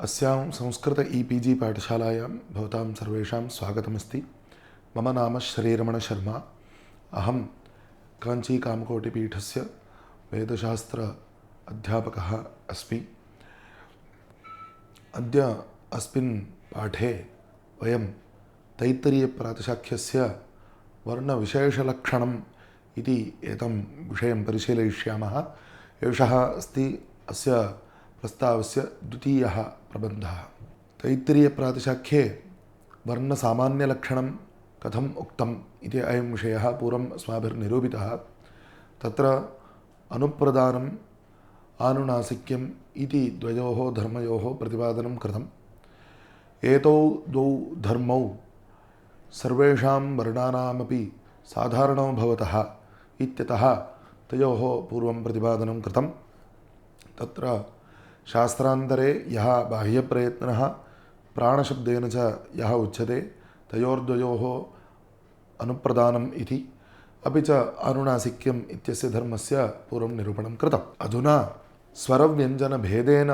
अस्यां संस्कृत ईपीजी पाठशालायां भवतां सर्वेषां स्वागतमस्ति। मम नाम श्रीरमण शर्मा। अहं काञ्ची कामकोटिपीठस्य वेदशास्त्र अध्यापकः अस्मि। अद्य अस्मिन् पाठे वयं तैत्तिरीयप्रातिशाख्यस्य वर्णविशेषलक्षणम् इति एतं विषयं परिशीलयिष्यामः। एषः अस्ति अस्य प्रस्तावस्य द्वितीयः प्रबन्धः। तैत्तिरीयप्रातिशाख्ये वर्णसामान्यलक्षणं कथम् उक्तम् इति अयं विषयः पूर्वम् अस्माभिर्निरूपितः। तत्र अनुप्रदानम् आनुनासिक्यम् इति द्वयोः धर्मयोः प्रतिपादनं कृतम्। एतौ द्वौ धर्मौ सर्वेषां वर्णानामपि साधारणो भवतः इत्यतः तयोः पूर्वं प्रतिपादनं कृतं। तत्र शास्त्रान्तरे यः बाह्यप्रयत्नः प्राणशब्देन च यः उच्यते तयोर्द्वयोः अनुप्रदानम् इति, अपि च अनुनासिक्यम् इत्यस्य धर्मस्य पूर्वं निरूपणं कृतम्। अधुना स्वरव्यञ्जनभेदेन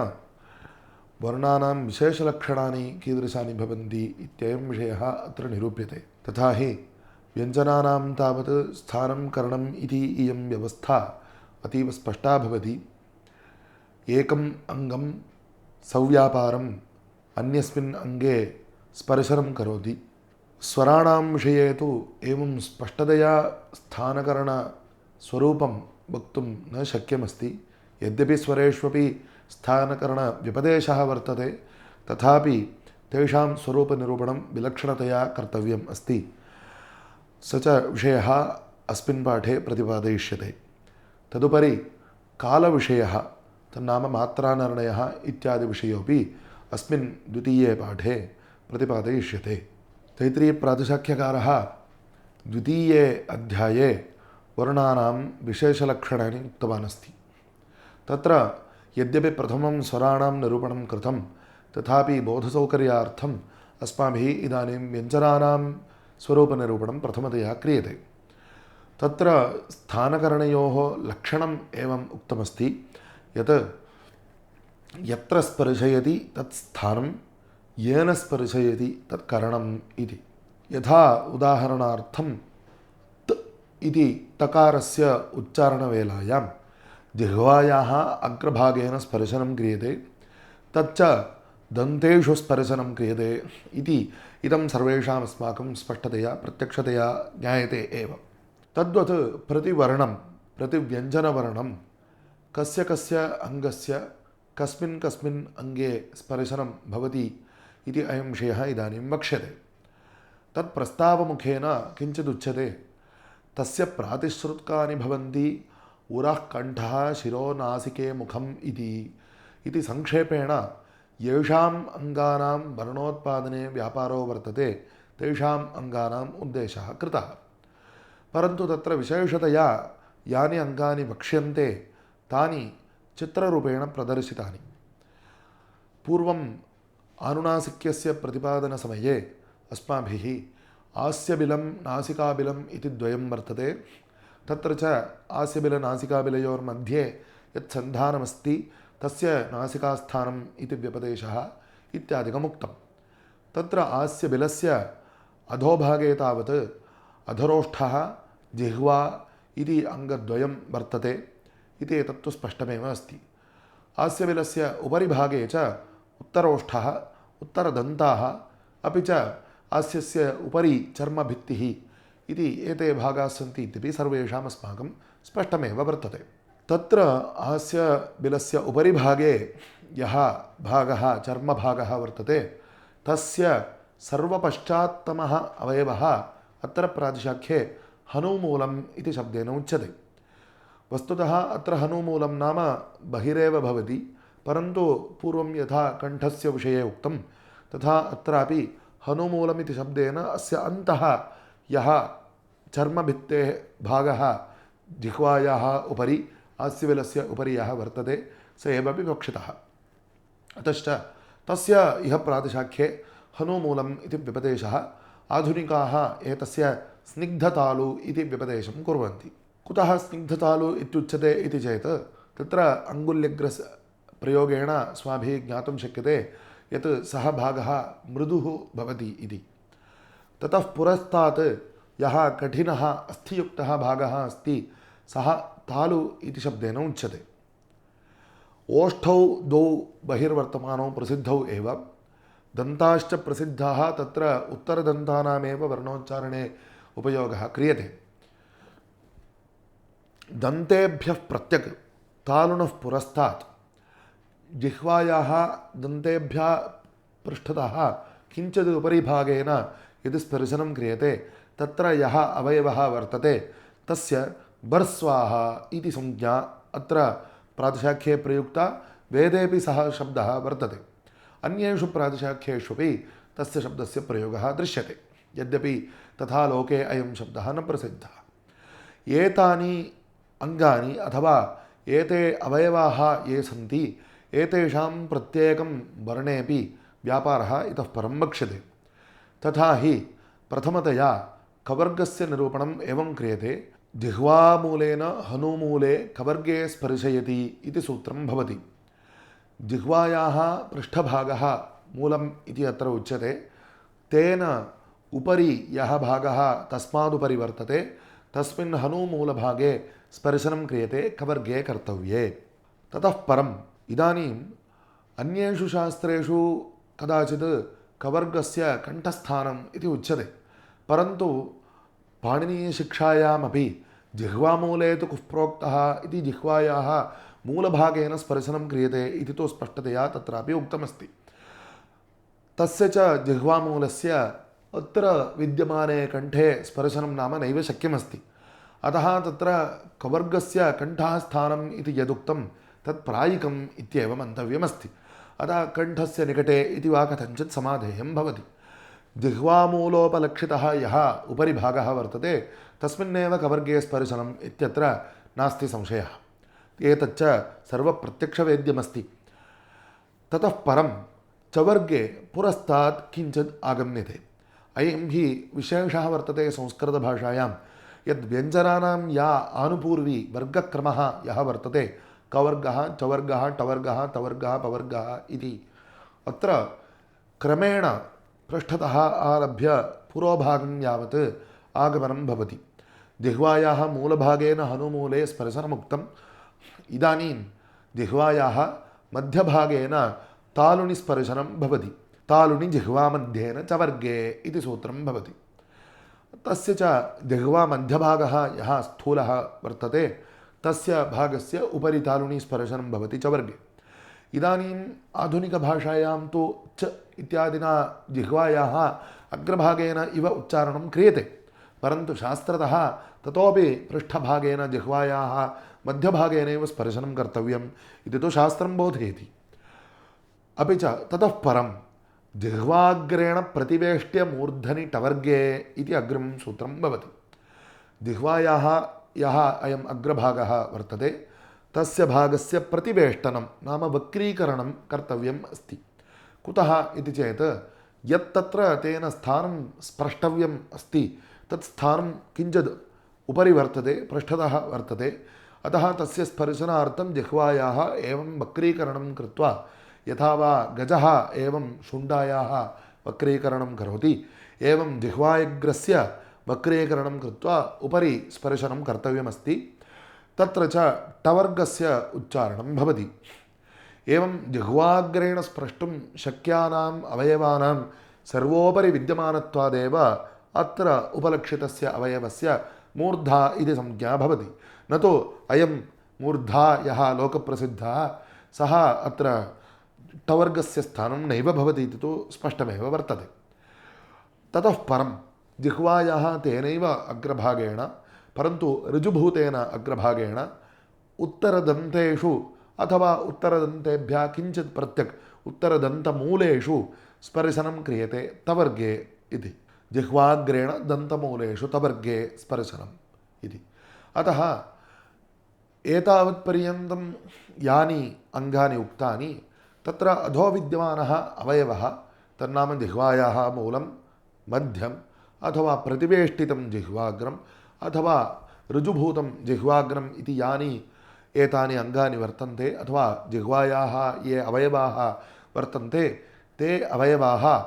वर्णानां विशेषलक्षणानि कीदृशानि भवन्ति इत्ययं विषयः अत्र निरूप्यते। तथा हि व्यञ्जनानां तावत् स्थानं करणम् इति इयं व्यवस्था अतीव स्पष्टा भवति। एकम् अङ्गं सव्यापारम् अन्यस्मिन् अङ्गे स्पर्शनं करोति। स्वराणां विषये तु एवं स्पष्टतया स्थानकरणस्वरूपं वक्तुं न शक्यमस्ति। यद्यपि स्वरेष्वपि स्थानकरणव्यपदेशः वर्तते, तथापि तेषां स्वरूपनिरूपणं विलक्षणतया कर्तव्यम् अस्ति। स च विषयः अस्मिन् पाठे प्रतिपादयिष्यते। तदुपरि कालविषयः, तन्नाम मात्रानिर्णयः इत्यादिविषयोपि अस्मिन् द्वितीये पाठे प्रतिपादयिष्यते। तैत्तिरीयप्रातिशाख्यकारः द्वितीये अध्याये वर्णानां विशेषलक्षणानि उक्तवान् अस्ति। तत्र यद्यपि प्रथमं स्वराणां निरूपणं कृतं, तथापि बोधसौकर्यार्थम् अस्माभिः इदानीं व्यञ्जनानां स्वरूपनिरूपणं प्रथमतया क्रियते। तत्र स्थानकरणयोः लक्षणम् एवम् उक्तमस्ति यत् यत्र स्पर्शयति तत् स्थानं, येन स्पर्शयति तत् करणम् इति। यथा उदाहरणार्थं त इति तकारस्य उच्चारणवेलायां जिह्वायाः अग्रभागेन स्पर्शनं क्रियते, तच्च दन्तेषु स्पर्शनं क्रियते इति इदं सर्वेषाम् अस्माकं स्पष्टतया प्रत्यक्षतया ज्ञायते एव। तद्वत् प्रतिवर्णं प्रतिव्यञ्जनवर्णं कस्य कस्य अङ्गस्य कस्मिन् कस्मिन् अङ्गे स्पर्शनं भवति इति अयं विषयः इदानीं वक्ष्यते। तत् प्रस्तावमुखेन किञ्चिदुच्यते। तस्य प्रातिश्रुत्कानि भवन्ति उरः कण्ठः शिरो नासिके मुखम् इति संक्षेपेण येषाम् अङ्गानां वर्णोत्पादने व्यापारो वर्तते तेषाम् अङ्गानाम् उद्देशः कृतः। परन्तु तत्र विशेषतया यानि अङ्गानि वक्ष्यन्ते तानि चित्ररूपेण प्रदर्शितानि। पूर्वम् आनुनासिक्यस्य प्रतिपादनसमये अस्माभिः आस्यबिलं नासिकाबिलम् इति द्वयं वर्तते। तत्र च आस्यबिलनासिकाबिलयोर्मध्ये यत् सन्धानमस्ति तस्य नासिकास्थानम् इति व्यपदेशः इत्यादिकमुक्तं। तत्र आस्यबिलस्य अधोभागे तावत् अधरोष्ठः जिह्वा इति अङ्गद्वयं वर्तते इति एतत्तु स्पष्टमेव अस्ति। आस्यबिलस्य उपरि भागे च उत्तरोष्ठः उत्तरदन्ताः अपि च आस्यस्य उपरि चर्मभित्तिः इति एते भागाः सन्ति इत्यपि सर्वेषाम् अस्माकं स्पष्टमेव वर्तते। तत्र आस्यबिलस्य उपरि भागे यः भागः चर्मभागः वर्तते तस्य सर्वपश्चात्तमः अवयवः अत्र प्रातिशाख्ये हनूमूलम् इति शब्देन उच्यते। वस्तुतः अत्र हनूमूलं नाम बहिरेव भवति, परन्तु पूर्वं यथा कण्ठस्य विषये उक्तं तथा अत्रापि हनूमूलमिति शब्देन अस्य अन्तः यः चर्मभित्तेः भागः जिह्वायाः उपरि आस्यबिलस्य उपरि यः वर्तते स एव विवक्षितः। अतश्च तस्य इह प्रातिशाख्ये हनूमूलम् इति व्यपदेशः। आधुनिकाः एतस्य स्निग्धतालु इति व्यपदेशं कुर्वन्ति। कुतः स्निग्धतालु इत्युच्यते इति चेत् तत्र अङ्गुल्यग्रस्य प्रयोगेण अस्माभिः ज्ञातुं शक्यते यत् सः भागः मृदुः भवति इति। ततः पुरस्तात् यः कठिनः अस्थियुक्तः भागः अस्ति सः तालु इति शब्देन उच्यते। ओष्ठौ द्वौ बहिर्वर्तमानौ प्रसिद्धौ एव, दन्ताश्च प्रसिद्धाः, तत्र उत्तरदन्तानामेव वर्णोच्चारणे उपयोगः क्रियते। दन्तेभ्यः प्रत्यक् तालुनः पुरस्तात्, जिह्वायाः दन्तेभ्यः पृष्ठतः किञ्चित् उपरिभागेन यदि स्पर्शनं क्रियते तत्र यः अवयवः वर्तते तस्य बर्स्वाः इति संज्ञा अत्र प्रातिशाख्ये प्रयुक्ता, वेदेपि सः शब्दः वर्तते। अन्येषु प्रातिशाख्येष्वपि तस्य शब्दस्य प्रयोगः दृश्यते, यद्यपि तथा लोके अयं शब्दः न प्रसिद्धः। एतानि अङ्गानि अथवा एते अवयवाः ये सन्ति एतेषां प्रत्येकं वर्णेपि व्यापारः इतः परं वक्ष्यते। तथा हि प्रथमतया कवर्गस्य निरूपणम् एवं क्रियते। जिह्वामूलेन हनूमूले कवर्गे स्पर्शयति इति सूत्रं भवति। जिह्वायाः पृष्ठभागः मूलम् इति अत्र उच्यते। तेन उपरि यः भागः तस्मादुपरि वर्तते तस्मिन् हनूमूलभागे स्पर्शनं क्रियते, कवर्गे कर्तव्ये। ततः परम् इदानीम् अन्येषु शास्त्रेषु कदाचित् कवर्गस्य कण्ठस्थानम् इति उच्यते, परन्तु पाणिनीयशिक्षायामपि जिह्वामूले तु कुः प्रोक्तः इति जिह्वायाः मूलभागेन स्पर्शनं क्रियते इति तु स्पष्टतया तत्रापि उक्तमस्ति। तस्य च जिह्वामूलस्य अत्र विद्यमाने कण्ठे स्पर्शनं नाम नैव शक्यमस्ति। अतः तत्र कवर्गस्य कण्ठस्थानम् इति यदुक्तं तत् प्रायिकम् इत्येव मन्तव्यमस्ति। अतः कण्ठस्य निकटे इति वा कथञ्चित् समाधेयं भवति। जिह्वामूलोपलक्षितः यः उपरि भागः वर्तते तस्मिन्नेव कवर्गे स्पर्शनम् इत्यत्र नास्ति संशयः। एतच्च सर्वप्रत्यक्षवेद्यमस्ति। ततः परं चवर्गे पुरस्तात् किञ्चित् आगम्यते। अयं हि विशेषः वर्तते संस्कृतभाषायां, यद्व्यञ्जनानां या आनुपूर्वी वर्गक्रमः यः वर्तते, कवर्गः, चवर्गः, टवर्गः, तवर्गः, पवर्गः इति, अत्र क्रमेण पृष्ठतः आरभ्य पुरोभागं यावत् आगमनं भवति। जिह्वायाः मूलभागेन हनुमूले स्पर्शनमुक्तम्। इदानीं जिह्वायाः मध्यभागेन तालुनि स्पर्शनं भवति। तालुनि जिह्वामध्येन चवर्गे इति सूत्रं भवति। तस्य च जिह्वामध्यभागः यः स्थूलः वर्तते तस्य भागस्य उपरि तालुनि स्पर्शनं भवति चवर्गे। इदानीम् आधुनिकभाषायां तु च इत्यादिना जिह्वायाः अग्रभागेन इव उच्चारणं क्रियते, परन्तु शास्त्रतः ततोपि पृष्ठभागेन जिह्वायाः मध्यभागेनैव स्पर्शनं कर्तव्यम् इति तु शास्त्रं बोधयति। अपि च ततः परं जिह्वाग्रेण प्रतिवेष्ट्य मूर्धनि टवर्गे इति अग्रिमं सूत्रं भवति। जिह्वायाः यः अयम् अग्रभागः वर्तते तस्य भागस्य प्रतिवेष्टनं नाम वक्रीकरणं कर्तव्यम् अस्ति। कुतः इति चेत् यत्तत्र तेन स्थानं स्प्रष्टव्यम् अस्ति तत् स्थानं किञ्चित् उपरि वर्तते, पृष्ठतः वर्तते। अतः तस्य स्पर्शनार्थं जिह्वायाः एवं वक्रीकरणं कृत्वा, यथा वा गजः एवं शुण्डायाः वक्रीकरणं करोति एवं जिह्वाग्रस्य वक्रीकरणं कृत्वा उपरि स्पर्शनं कर्तव्यमस्ति। तत्र च टवर्गस्य उच्चारणं भवति। एवं जिह्वाग्रेण स्प्रष्टुं शक्यानाम् अवयवानां सर्वोपरि विद्यमानत्वादेव अत्र उपलक्षितस्य अवयवस्य मूर्धा इति संज्ञा भवति। न तु अयं मूर्धा यः लोकप्रसिद्धः सः अत्र टवर्गस्य स्थानं नैव भवति इति तु स्पष्टमेव वर्तते। ततः परं जिह्वायाः तेनैव अग्रभागेण, परन्तु ऋजुभूतेन अग्रभागेण उत्तरदन्तेषु अथवा उत्तरदन्तेभ्यः किञ्चित् प्रत्यक् उत्तरदन्तमूलेषु स्पर्शनं क्रियते तवर्गे इति। जिह्वाग्रेण दन्तमूलेषु तवर्गे स्पर्शनम् इति। अतः एतावत्पर्यन्तं यानि अङ्गानि उक्तानि तत्र अधो विद्यमानः अवयवः तन्नाम जिह्वायाः मूलं, मध्यम् अथवा प्रतिवेष्टितं जिह्वाग्रम् अथवा ऋजुभूतं जिह्वाग्रम् इति यानि एतानि अङ्गानि वर्तन्ते अथवा जिह्वायाः ये अवयवाः वर्तन्ते ते अवयवाः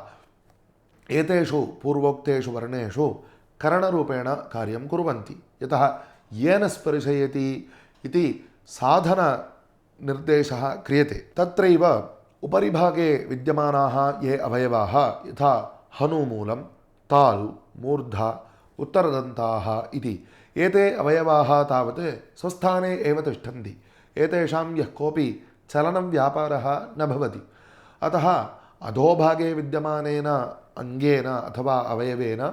एतेषु पूर्वोक्तेषु वर्णेषु करणरूपेण कार्यं कुर्वन्ति। यतः येन स्पर्शयति इति साधननिर्देशः क्रियते। तत्रैव उपरिभागे विद्यमानाः ये अवयवाः यथा हनूमूलं, तालु, मूर्धा, उत्तरदन्ताः इति एते अवयवाः तावत् स्वस्थाने एव तिष्ठन्ति। एतेषां यः कोऽपि चलनं व्यापारः न भवति। अतः अधोभागे विद्यमानेन अङ्गेन अथवा अवयवेन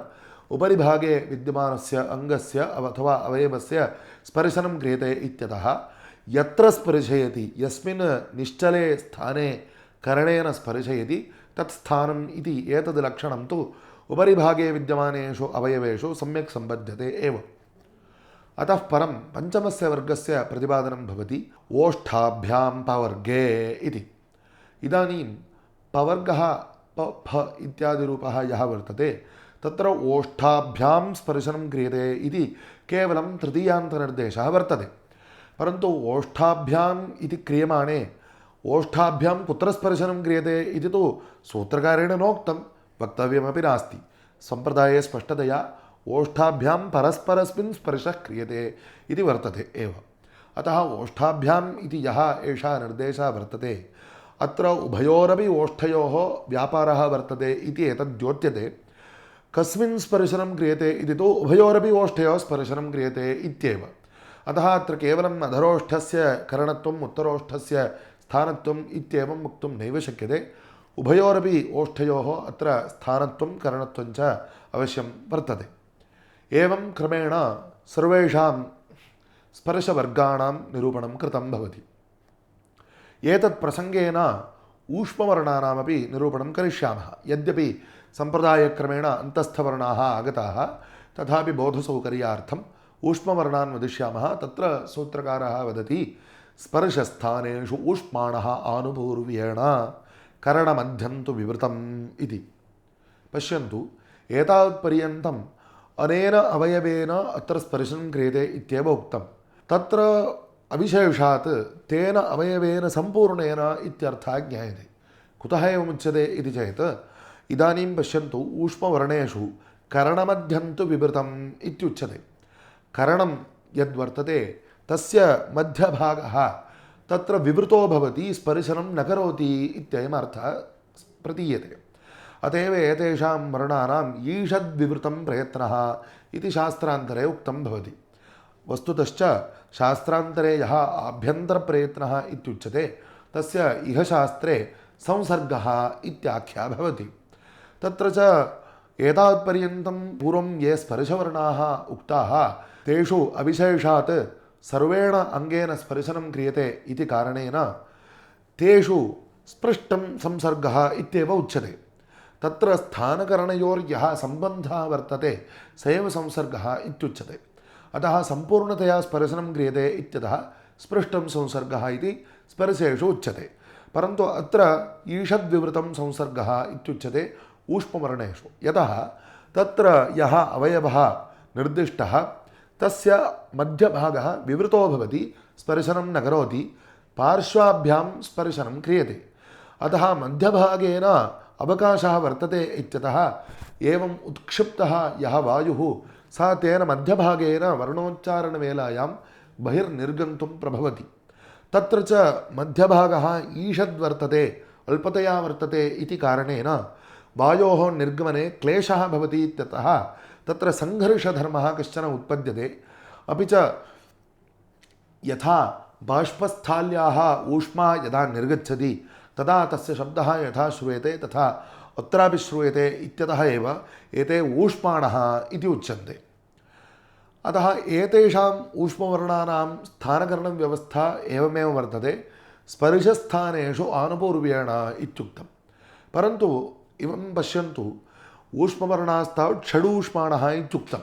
उपरिभागे विद्यमानस्य अङ्गस्य अथवा अवयवस्य स्पर्शनं क्रियते इत्यतः यत्र स्पर्शयति, यस्मिन् निश्चले स्थाने करणेन स्पर्शयति तत् स्थानम् इति एतद् लक्षणं तु उपरिभागे विद्यमानेषु अवयवेषु सम्यक् सम्बध्यते एव। अतः परं पञ्चमस्य वर्गस्य प्रतिपादनं भवति ओष्ठाभ्यां पवर्गे इति। इदानीं पवर्गः फ इत्यादिरूपः यः वर्तते तत्र ओष्ठाभ्यां स्पर्शनं क्रियते इति केवलं तृतीयान्तनिर्देशः वर्तते। परन्तु ओष्ठाभ्याम् इति क्रियमाणे ओष्ठाभ्यां कुत्र स्पर्शनं क्रियते इति तु सूत्रकारेण नोक्तं, वक्तव्यमपि नास्ति। सम्प्रदाये स्पष्टतया ओष्ठाभ्यां परस्परस्मिन् स्पर्शः क्रियते इति वर्तते एव। अतः ओष्ठाभ्याम् इति यः एषः निर्देशः वर्तते अत्र उभयोरपि ओष्ठयोः व्यापारः वर्तते इति एतद् द्योत्यते। कस्मिन् स्पर्शनं क्रियते इति तु उभयोरपि ओष्ठयोः स्पर्शनं क्रियते इत्येव। अतः अत्र केवलम् अधरोष्ठस्य करणत्वम् उत्तरोष्ठस्य स्थानत्वम् इत्येवं वक्तुं नैव शक्यते। उभयोरपि ओष्ठयोः अत्र स्थानत्वं करणत्वं च अवश्यं वर्तते। एवं क्रमेण सर्वेषां स्पर्शवर्गाणां निरूपणं कृतं भवति। एतत् प्रसङ्गेन ऊष्मवर्णानामपि निरूपणं करिष्यामः। यद्यपि सम्प्रदायक्रमेण अन्तस्थवर्णाः आगताः तथापि बोधसौकर्यार्थम् ऊष्मवर्णान् वदिष्यामः। तत्र सूत्रकारः वदति स्पर्शस्थानेषु ऊष्माणः आनुपूर्व्येण करणमध्यं तु विवृतम् इति। पश्यन्तु, एतावत्पर्यन्तम् अनेन अवयवेन अत्र स्पर्शनं क्रियते इत्येव उक्तं। तत्र अविशेषात् तेन अवयवेन सम्पूर्णेन इत्यर्थः ज्ञायते। कुतः एवमुच्यते इति चेत् इदानीं पश्यन्तु, ऊष्मवर्णेषु करणमध्यं तु विवृतम् इत्युच्यते। करणं यद्वर्तते तस्य मध्यभागः तत्र विवृतो भवति, स्पर्शनं न करोति इत्ययम् अर्थः प्रतीयते। अत एव एतेषां वर्णानाम् ईषद्विवृतं प्रयत्नः इति शास्त्रान्तरे उक्तं भवति। वस्तुतश्च शास्त्रान्तरे यः आभ्यन्तरप्रयत्नः इत्युच्यते तस्य इह शास्त्रे संसर्गः इत्याख्या भवति। तत्र च एतावत्पर्यन्तं पूर्वं ये स्पर्शवर्णाः उक्ताः तेषु अविशेषात् सर्वेण अङ्गेन स्पर्शनं क्रियते इति कारणेन तेषु स्पृष्टं संसर्गः इत्येव उच्यते। तत्र स्थानकरणयोर्यः सम्बन्धः वर्तते स एव संसर्गः इत्युच्यते। अतः सम्पूर्णतया स्पर्शनं क्रियते इत्यतः स्पृष्टं संसर्गः इति स्पर्शेषु उच्यते। परन्तु अत्र ईषद्विवृतं संसर्गः इत्युच्यते ऊष्मवर्णेषु। यतः तत्र यः अवयवः निर्दिष्टः तस्य मध्यभागः विवृतो भवति, स्पर्शनं न करोति, पार्श्वाभ्यां स्पर्शनं क्रियते। अतः मध्यभागेन अवकाशः वर्तते इत्यतः एवम् उत्क्षिप्तः यः वायुः सा तेन मध्यभागेन वर्णोच्चारणवेलायां बहिर्निर्गन्तुं प्रभवति। तत्र च मध्यभागः ईषद्वर्तते, अल्पतया वर्तते इति कारणेन वायोः निर्गमने क्लेशः भवति इत्यतः तत्र सङ्घर्षधर्मः कश्चन उत्पद्यते। अपि च यथा बाष्पस्थाल्याः ऊष्मा यदा निर्गच्छति तदा तस्य शब्दः यथा श्रूयते तथा अत्रापि श्रूयते इत्यतः एव एते ऊष्माणः इति उच्यन्ते। अतः एतेषाम् ऊष्मवर्णानां स्थानकरणव्यवस्था एवमेव वर्तते, स्पर्शस्थानेषु आनुपूर्व्येण इत्युक्तं। परन्तु इवं पश्यन्तु, ऊष्मवर्णास्तावत् षडूष्माणः इत्युक्तं।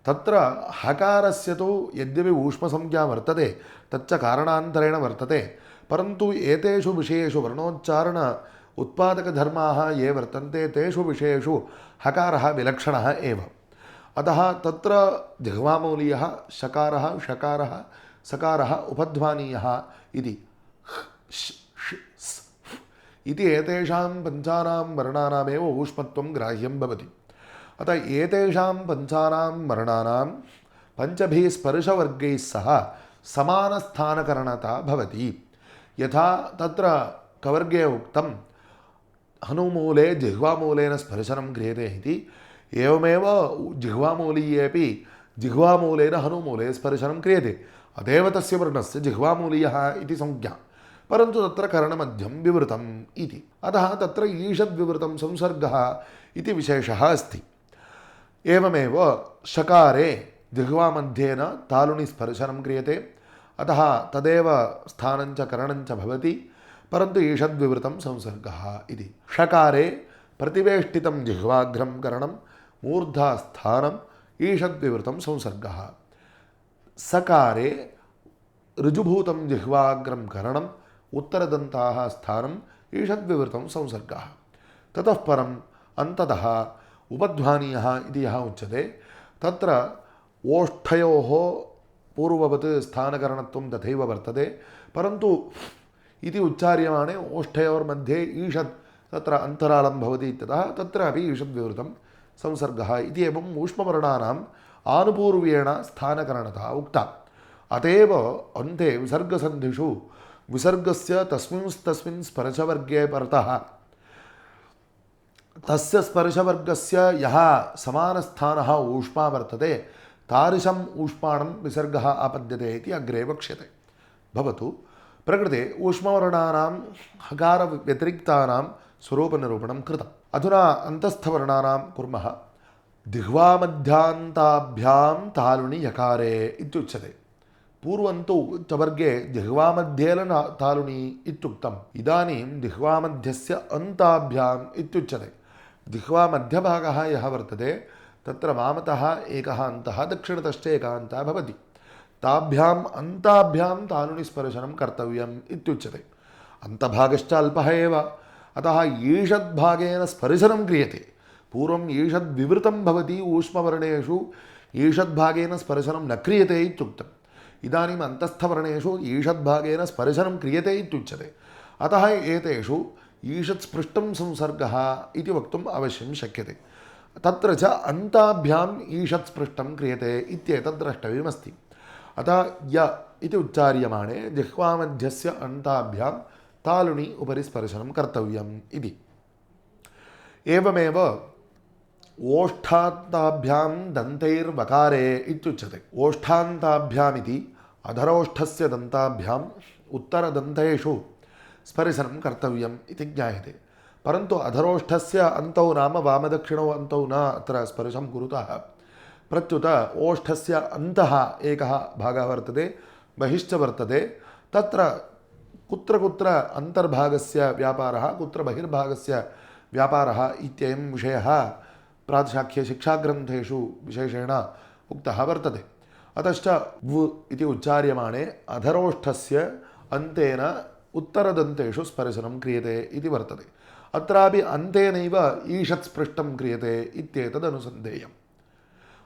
तत्र हकारस्य तु यद्यपि ऊष्मसंज्ञा वर्तते तच्च कारणान्तरेण वर्तते, परन्तु एतेषु विषयेषु वर्णोच्चारण उत्पादकधर्माः ये वर्तन्ते तेषु विषयेषु हकारः विलक्षणः एव। अतः तत्र जिह्वामौलीयः शकारः, षकारः, सकारः उपध्वानीयः इति इति एतेषां पञ्चानां वर्णानामेव ऊष्मत्वं ग्राह्यं भवति। अतः एतेषां पञ्चानां वर्णानां पञ्चभिः स्पर्शवर्गैः सह समानस्थानकरणता भवति। यथा तत्र कवर्गे उक्तं हनुमूले जिह्वामूलेन स्पर्शनं क्रियते इति, एवमेव जिह्वामूलीयेपि जिह्वामूलेन हनुमूले स्पर्शनं क्रियते। अतएव तस्य वर्णस्य जिह्वामूलीयः इति संज्ञा, परन्तु तत्र करणमध्यं विवृतम् इति। अतः तत्र ईषद्विवृतं संसर्गः इति विशेषः अस्ति। एवमेव शकारे जिह्वामध्येन तालुनि स्पर्शनं क्रियते, अतः तदेव स्थानञ्च करणञ्च भवति, परन्तु ईषद्विवृतं संसर्गः इति। षकारे प्रतिवेष्टितं जिह्वाग्रं करणं, मूर्धास्थानम् ईषद्विवृतं संसर्गः। सकारे ऋजुभूतं जिह्वाग्रं करणम्, उत्तरदन्ताः स्थानम् ईषद्विवृतं संसर्गः। ततः परम् अन्ततः उपध्वानीयः इति यः उच्यते, तत्र ओष्ठयोः पूर्ववत् स्थानकरणत्वं तथैव वर्तते, परन्तु इति उच्चार्यमाणे ओष्ठयोर्मध्ये ईषद् तत्र अन्तरालं भवति इत्यतः तत्रापि ईषद्विवृतं संसर्गः इति। एवम् ऊष्मवर्णानाम् आनुपूर्व्येण स्थानकरणता उक्ता। अतएव अन्ते विसर्गसन्धिषु विसर्गस्य तस्मिन् स्पर्शवर्गे परतः तस्य स्पर्शवर्गस्य यः समानस्थानः ऊष्मा वर्तते तादृशम् ऊष्माणं विसर्गः आपद्यते इति अग्रे वक्ष्यते। भवतु प्रकृते ऊष्मवर्णानां हकारव्यतिरिक्तानां स्वरूपनिरूपणं कृतम्। अधुना अन्तस्थवर्णानां कुर्मः। जिह्वामध्यान्ताभ्यां तालुनि यकारे इत्युच्यते। पूर्वं तु चवर्गे जिह्वामध्येन तालुनि इत्युक्तम्, इदानीं जिह्वामध्यस्य अन्ताभ्याम् इत्युच्यते। जिह्वामध्यभागः यः वर्तते तत्र वामतः एकः अन्तः दक्षिणतश्च एकः अन्तः भवति, ताभ्याम् अन्ताभ्यां तालुनि स्पर्शनं कर्तव्यम् इत्युच्यते। अन्तभागश्च अल्पः एव, अतः ईषद्भागेन स्पर्शनं क्रियते। पूर्वम् ईषद्विवृतं भवति, ऊष्मवर्णेषु ईषद्भागेन स्पर्शनं न क्रियते इत्युक्तम्। इदानीम् अन्तस्थवर्णेषु ईषद्भागेन स्पर्शनं क्रियते इत्युच्यते। अतः एतेषु ईषत्स्पृष्टं संसर्गः इति वक्तुम् अवश्यं शक्यते। तत्र च अन्ताभ्याम् ईषत्स्पृष्टं क्रियते इत्येतत् द्रष्टव्यमस्ति। अतः य इति उच्चार्यमाणे जिह्वामध्यस्य अन्ताभ्यां तालुनि उपरि स्पर्शनं कर्तव्यम् इति। एवमेव ओष्ठान्ताभ्यां दन्तैर्वकारे इत्युच्यते। ओष्ठान्ताभ्यामिति अधरोष्ठस्य दन्ताभ्याम् उत्तरदन्तेषु स्पर्शनं कर्तव्यम् इति ज्ञायते, परन्तु अधरोष्ठस्य अन्तौ नाम वामदक्षिणौ अन्तौ न अत्र स्पर्शं कुरुतः। प्रत्युत ओष्ठस्य अन्तः एकः भागः वर्तते, बहिश्च वर्तते। तत्र कुत्र कुत्र अन्तर्भागस्य व्यापारः, कुत्र बहिर्भागस्य व्यापारः इत्ययं विषयः प्रातिशाख्यशिक्षाग्रन्थेषु विशेषेण उक्तः वर्तते। अतश्च व इति उच्चार्यमाणे अधरोष्ठस्य अन्तेन उत्तरदन्तेषु स्पर्शनं क्रियते इति वर्तते। अत्रापि अन्तेनैव ईषत्स्पृष्टं क्रियते इत्येतदनुसन्धेयम्।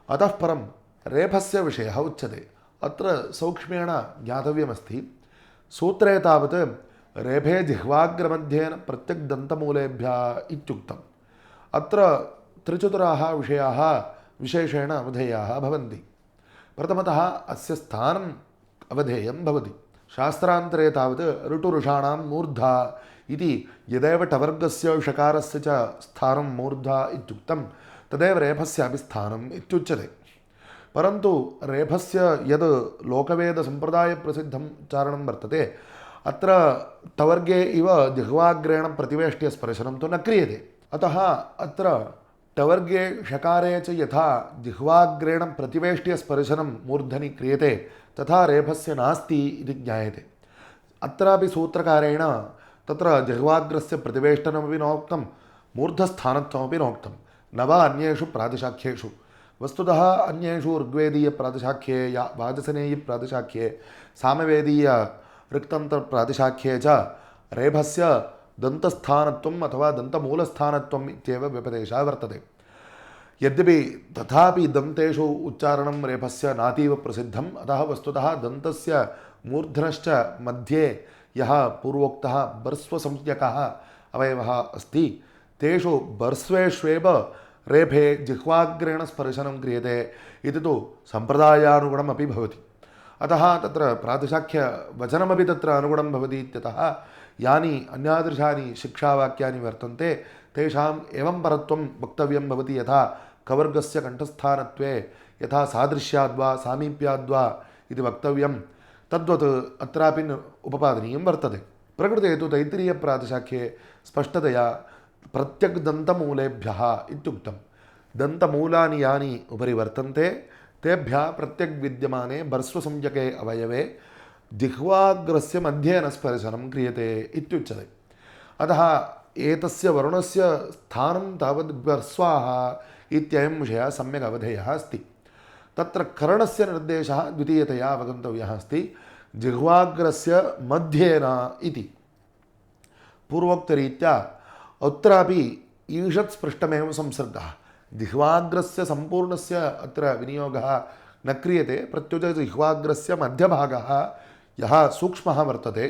अतः परं रेफस्य विषयः उच्यते। अत्र सौक्ष्म्येण ज्ञातव्यमस्ति। सूत्रे तावत् रेफे जिह्वाग्रमध्येन प्रत्यग्दन्तमूलेभ्यः इत्युक्तम्। अत्र त्रिचतुराः विषयाः विशेषेण अवधेयाः भवन्ति। प्रथमतः अस्य स्थानम् अवधेयं भवति। शास्त्रान्तरे तावत् ऋटुरुषाणां मूर्धा इति यदेव टवर्गस्य षकारस्य च स्थानं मूर्धा इत्युक्तं, तदेव रेफस्यापि स्थानम् इत्युच्यते। परन्तु रेफस्य यद् लोकवेदसम्प्रदायप्रसिद्धम् उच्चारणं वर्तते, अत्र टवर्गे इव जिह्वाग्रेण प्रतिवेष्ट्य स्पर्शनं तु न क्रियते। अतः अत्र टवर्गे षकारे च यथा जिह्वाग्रेण प्रतिवेष्ट्य स्पर्शनं मूर्धनि क्रियते, तथा रेफस्य नास्ति इति ज्ञायते। अत्रापि सूत्रकारेण तत्र जिह्वाग्रस्य प्रतिवेष्टनमपि नोक्तं, मूर्धस्थानत्वमपि नोक्तं, न वा अन्येषु प्रातिशाख्येषु। वस्तुतः अन्येषु ऋग्वेदीयप्रातिशाख्ये या वाजसनेयप्रातिशाख्ये सामवेदीय ऋक्तन्तप्रातिशाख्ये च रेफस्य दन्तस्थानत्वम् अथवा दन्तमूलस्थानत्वम् इत्येव व्यपदेशः वर्तते। यद्यपि तथापि दन्तेषु उच्चारणं रेफस्य नातीव प्रसिद्धम्, अतः वस्तुतः दन्तस्य मूर्धनश्च मध्ये यः पूर्वोक्तः बर्स्वसंज्ञकः अवयवः अस्ति तेषु बर्स्वेष्वेव रेफे जिह्वाग्रेण स्पर्शनं क्रियते इति तु सम्प्रदायानुगुणमपि भवति। अतः तत्र प्रातिशाख्यवचनमपि तत्र अनुगुणं भवति इत्यतः यानि अन्यादृशानि शिक्षावाक्यानि वर्तन्ते तेषाम् एवं परत्वं वक्तव्यं भवति। यथा कवर्गस्य कण्ठस्थानत्वे यथा सादृश्याद्वा सामीप्याद्वा इति वक्तव्यं तद्वत् अत्रापि उपपादनीयं वर्तते। प्रकृते तु तैत्तिरीयप्रातिशाख्ये स्पष्टतया प्रत्यग्दन्तमूलेभ्यः इत्युक्तं। दन्तमूलानि यानि उपरि वर्तन्ते तेभ्यः प्रत्यग्विद्यमाने बर्स्वसंज्ञके अवयवे जिह्वाग्रस्य मध्येन स्पर्शनं क्रियते इत्युच्यते। अतः एतस्य वर्णस्य स्थानं तावद् बर्स्वाः इत्ययं विषयः सम्यक् अवधेयः अस्ति। तत्र करणस्य निर्देशः द्वितीयतया अवगन्तव्यः अस्ति, जिह्वाग्रस्य मध्येन इति। पूर्वोक्तरीत्या अत्रापि ईषत् स्पृष्टमेव संसर्गः, जिह्वाग्रस्य सम्पूर्णस्य अत्र विनियोगः न क्रियते। प्रत्युत जिह्वाग्रस्य मध्यभागः यः सूक्ष्मः वर्तते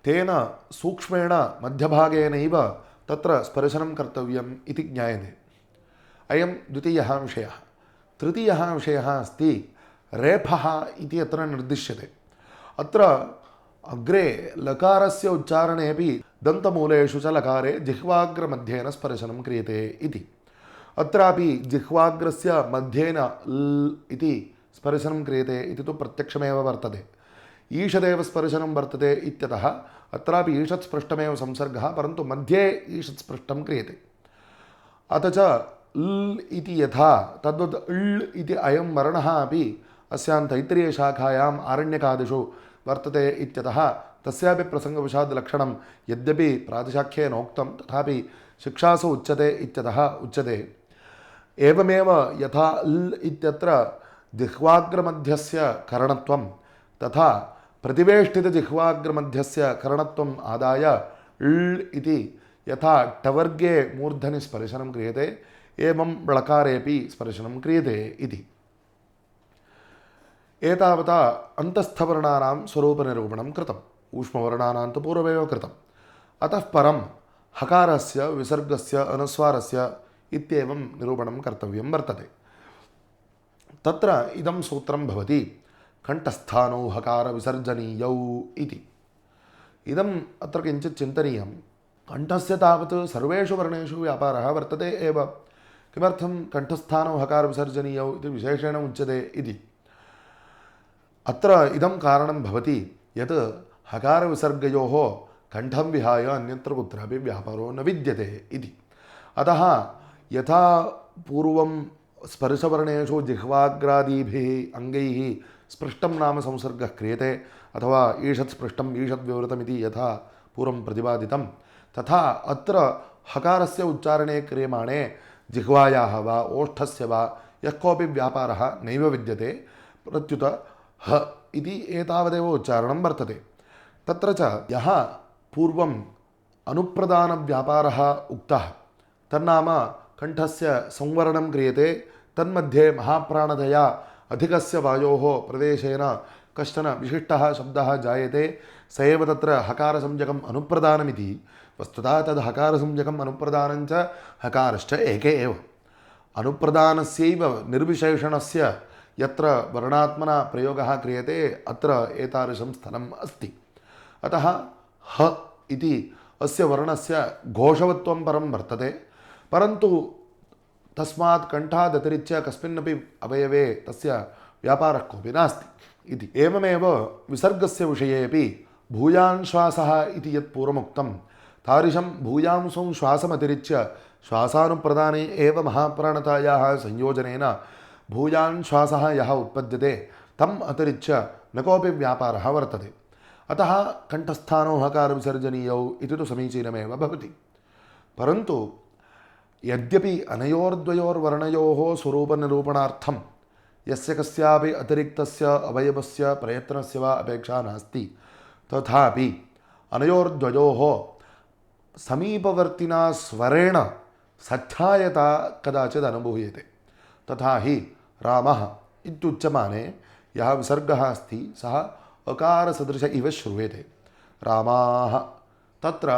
तेन सूक्ष्मेण मध्यभागेनैव तत्र स्पर्शनं कर्तव्यम् इति ज्ञायते। अयं द्वितीयः विषयः। तृतीयः विषयः अस्ति रेफः इति अत्र निर्दिश्यते। अत्र अग्रे लकारस्य उच्चारणेपि दन्तमूलेषु च लकारे जिह्वाग्रमध्येन स्पर्शनं क्रियते इति। अत्रापि जिह्वाग्रस्य मध्येन ल इति स्पर्शनं क्रियते इति तु प्रत्यक्षमेव वर्तते। ईषदेव स्पर्शनं वर्तते इत्यतः अत्रापि ईषत् स्पृष्टमेव संसर्गः, परन्तु मध्ये ईषत् स्पृष्टं क्रियते। अथ च ल इति यथा तद्वद् ळ् इति अयं वर्णः अपि अस्यां तैत्तिरीयशाखायाम् आरण्यकादिषु वर्तते इत्यतः तस्यापि प्रसङ्गवशात् लक्षणं यद्यपि प्रातिशाख्येनोक्तं तथापि शिक्षासु उच्यते इत्यतः उच्यते। एवमेव यथा ल इत्यत्र जिह्वाग्रमध्यस्य करणत्वं तथा प्रतिवेष्टितजिह्वाग्रमध्यस्य करणत्वम् आदाय ळ् इति यथा टवर्गे मूर्धनि स्पर्शनं क्रियते एवं ळकारेपि स्पर्शनं क्रियते इति। एतावता अन्तस्थवर्णानां स्वरूपनिरूपणं कृतम्। ऊष्मवर्णानां तु पूर्वमेव कृतम्। अतः परं हकारस्य विसर्गस्य अनुस्वारस्य इत्येवं निरूपणं कर्तव्यं वर्तते। तत्र इदं सूत्रं भवति कण्ठस्थानौ हकारविसर्जनीयौ इति। इदम् अत्र किञ्चित् चिन्तनीयं। कण्ठस्य तावत् सर्वेषु वर्णेषु व्यापारः वर्तते एव। किमर्थं कण्ठस्थानौ हकारविसर्जनीयौ इति विशेषेण उच्यते इति। अत्र इदं कारणं भवति यत् हकारविसर्गयोः कण्ठं विहाय अन्यत्र कुत्रापि व्यापारो न विद्यते इति। अतः यथा पूर्वं स्पर्शवर्णेषु जिह्वाग्रादिभिः अङ्गैः स्पृष्टं नाम संसर्गः क्रियते अथवा ईषत् स्पृष्टम् ईषद् विवृतमिति यथा पूर्वं प्रतिपादितं, तथा अत्र हकारस्य उच्चारणे क्रियमाणे जिह्वायाः वा ओष्ठस्य वा यः कोऽपि व्यापारः नैव विद्यते। प्रत्युत ह इति एतावदेव उच्चारणं वर्तते। तत्र च यः पूर्वम् अनुप्रदानव्यापारः उक्तः तन्नाम कण्ठस्य संवरणं क्रियते, तन्मध्ये महाप्राणतया अधिकस्य वायोः प्रदेशेन कश्चन विशिष्टः शब्दः जायते, स एव तत्र हकारसंज्ञकम् अनुप्रदानमिति। वस्तुतः तद् हकारसंज्ञकम् अनुप्रदानञ्च हकारश्च एके एव। अनुप्रदानस्यैव निर्विशेषणस्य यत्र वर्णात्मना प्रयोगः क्रियते अत्र एतादृशं स्थलम् अस्ति। अतः ह इति अस्य वर्णस्य घोषवत्वं परं वर्तते, परन्तु तस्मात् कण्ठादतिरिच्य कस्मिन्नपि अवयवे तस्य व्यापारः कोऽपि नास्ति इति। एवमेव विसर्गस्य विषयेपि भूयान् श्वासः इति यत् पूर्वमुक्तं तादृशं भूयांसं श्वासमतिरिच्य श्वासानुप्रदाने एव महाप्राणतायाः संयोजनेन भूयान् श्वासः यः उत्पद्यते तम् अतिरिच्य न कोऽपि व्यापारः वर्तते। अतः कण्ठस्थानौ हकारविसर्जनीयौ इति तु समीचीनमेव भवति। परन्तु यद्यपि अनयोर्द्वयोर्वर्णयोः स्वरूपनिरूपणार्थं यस्य कस्यापि अतिरिक्तस्य अवयवस्य प्रयत्नस्य वा अपेक्षा नास्ति, तथापि अनयोर्द्वयोः समीपवर्तिना स्वरेण सच्छायता कदाचित् अनुभूयते। तथा हि रामः इत्युच्यमाने यः विसर्गः अस्ति सः अकारसदृश इव श्रूयते। रामाः तत्र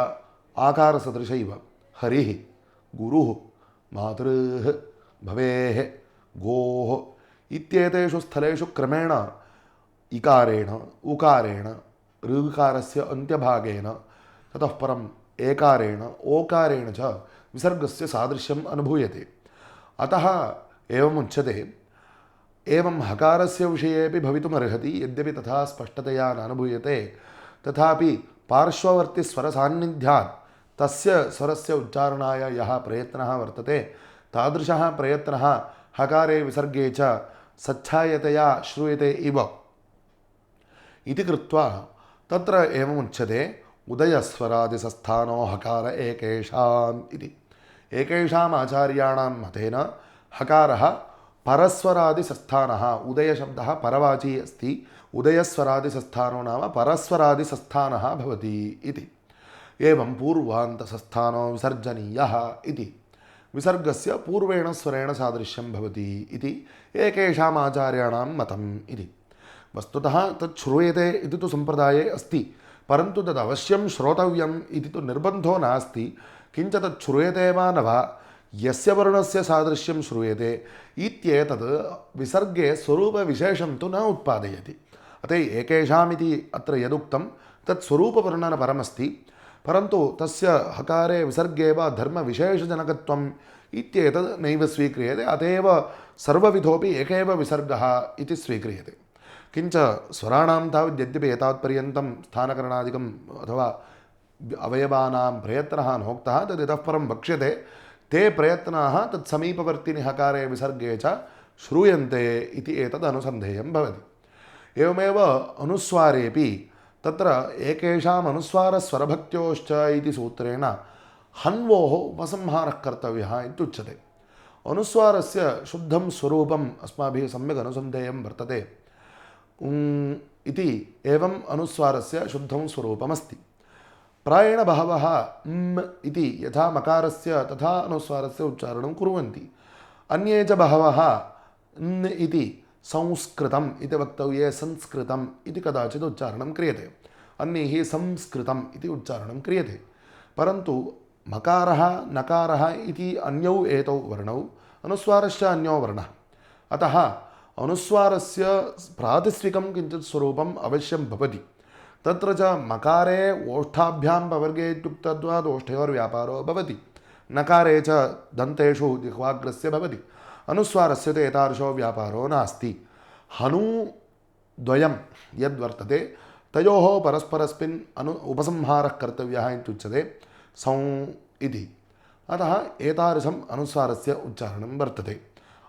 आकारसदृशैव हरिः गुरुः मातृः भवेः गोः इत्येतेषु स्थलेषु क्रमेण इकारेण उकारेण ऋकारस्य अन्त्यभागेन ततः परम् एकारेण ओकारेण च विसर्गस्य सादृश्यम् अनुभूयते। अतः एवमुच्यते एवं हकारस्य विषयेपि भवितुमर्हति। यद्यपि तथा स्पष्टतया नानुभूयते तथापि पार्श्ववर्तिस्वरसान्निध्यात् तस्य स्वरस्य उच्चारणाय यः प्रयत्नः वर्तते तादृशः प्रयत्नः हकारे विसर्गे च सच्छायतया श्रूयते इव इति कृत्वा तत्र एवमुच्यते उदयस्वरादिसंस्थानो हकार एकेषाम् इति। एकेषाम् आचार्याणां मतेन हकारः परस्वरादिसंस्थानः। उदयशब्दः परवाची अस्ति। उदयस्वरादिसंस्थानो नाम परस्वरादिसंस्थानः भवति इति। एवं पूर्वान्तसंस्थानो विसर्जनीयः इति। विसर्गस्य पूर्वेण स्वरेण सादृश्यं भवति इति एकेषाम् आचार्याणां मतम् इति। वस्तुतः तत् श्रूयते इति तु सम्प्रदाये अस्ति, परन्तु तद् अवश्यं श्रोतव्यम् इति तु निर्बन्धो नास्ति। किञ्च तत् श्रूयते वा न वा, यस्य वर्णस्य सादृश्यं श्रूयते इत्येतद् विसर्गे स्वरूपविशेषं तु न उत्पादयति। अतः एकेषामिति अत्र यदुक्तं तत् स्वरूपवर्णनपरमस्ति, परन्तु तस्य हकारे विसर्गे वा धर्मविशेषजनकत्वम् इत्येतद् नैव स्वीक्रियते। अत एव सर्वविधोपि एकैव विसर्गः इति स्वीक्रियते। किञ्च स्वराणां तावत् यद्यपि एतावत्पर्यन्तं स्थानकरणादिकम् अथवा अवयवानां प्रयत्नः नोक्तः, तद् इतः परं वक्ष्यते। ते प्रयत्नाः तत्समीपवर्तिनि हकारे विसर्गे च श्रूयन्ते इति एतद् अनुसन्धेयं भवति। एवमेव अनुस्वारेपि तत्र एकेषाम् अनुस्वारस्वरभक्त्योश्च इति सूत्रेण हन्वोः उपसंहारः कर्तव्यः इत्युच्यते। अनुस्वारस्य शुद्धं स्वरूपम् अस्माभिः सम्यक् अनुसन्धेयं वर्तते इति। एवम् अनुस्वारस्य शुद्धं स्वरूपमस्ति। प्रायेण बहवः इति यथा मकारस्य तथा अनुस्वारस्य उच्चारणं कुर्वन्ति। अन्ये च बहवः इति संस्कृतम् इति वक्तव्ये संस्कृतम् इति कदाचित् उच्चारणं क्रियते। अन्यैः संस्कृतम् इति उच्चारणं क्रियते। परन्तु मकारः नकारः इति अन्यौ एतौ वर्णौ, अनुस्वारश्च अन्यो वर्णः। अतः अनुस्वारस्य प्रातिस्विकं किञ्चित् स्वरूपम् अवश्यं भवति। तत्र च मकारे ओष्ठाभ्यां पवर्गे इत्युक्तत्वात् ओष्ठयोर्व्यापारो भवति। नकारे च दन्तेषु जिह्वाग्रस्य भवति। अनुस्वारस्य तु एतादृशो व्यापारो नास्ति। हनूद्वयं यद्वर्तते तयोः परस्परस्मिन् उपसंहारः कर्तव्यः इत्युच्यते सौ इति। अतः एतादृशम् अनुस्वारस्य उच्चारणं वर्तते।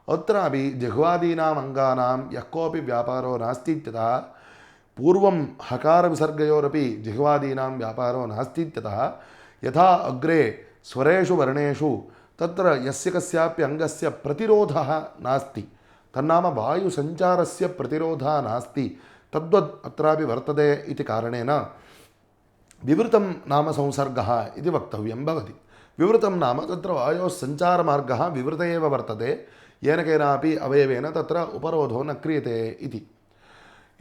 अत्रापि जिह्वादीनाम् अङ्गानां यः कोऽपि व्यापारो नास्ति इत्यतः पूर्वं हकारविसर्गयोरपि जिह्वादीनां व्यापारो नास्ति इत्यतः यथा अग्रे स्वरेषु वर्णेषु तत्र यस्य कस्यापि अङ्गस्य प्रतिरोधः नास्ति, तन्नाम वायुसञ्चारस्य प्रतिरोधः नास्ति, तद्वत् अत्रापि वर्तते इति कारणेन विवृतं नाम संसर्गः इति वक्तव्यं भवति। विवृतं नाम तत्र वायोः सञ्चारमार्गः विवृत एव वर्तते, येन केनापि अवयवेन तत्र उपरोधो न क्रियते इति।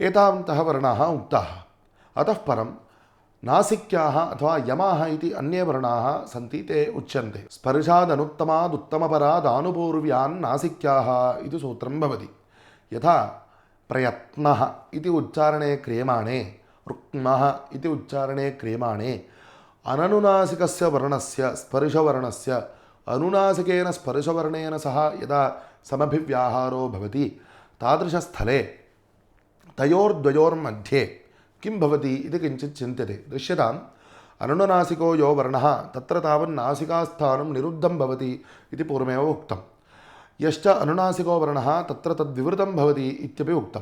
एतावन्तः वर्णाः उक्ताः। अतः परं नासिक्याः अथवा यमाः इति अन्ये वर्णाः सन्ति, ते उच्यन्ते। स्पर्शादनुत्तमादुत्तमपरादानुपूर्व्यान् नासिक्याः इति सूत्रं भवति। यथा प्रयत्नः इति उच्चारणे क्रियमाणे, रुक्मः इति उच्चारणे क्रियमाणे अननुनासिकस्य वर्णस्य स्पर्शवर्णस्य अनुनासिकेन स्पर्शवर्णेन सह यदा समभिव्याहारो भवति तादृशस्थले तयोर्द्वयोर्मध्ये किं भवति इति किञ्चित् चिन्त्यते। दृश्यताम् अनुनासिको यो वर्णः तत्र तावत् नासिकास्थानं निरुद्धं भवति इति पूर्वमेव उक्तं। यश्च अनुनासिको वर्णः तत्र तद्विवृतं भवति इत्यपि उक्तं।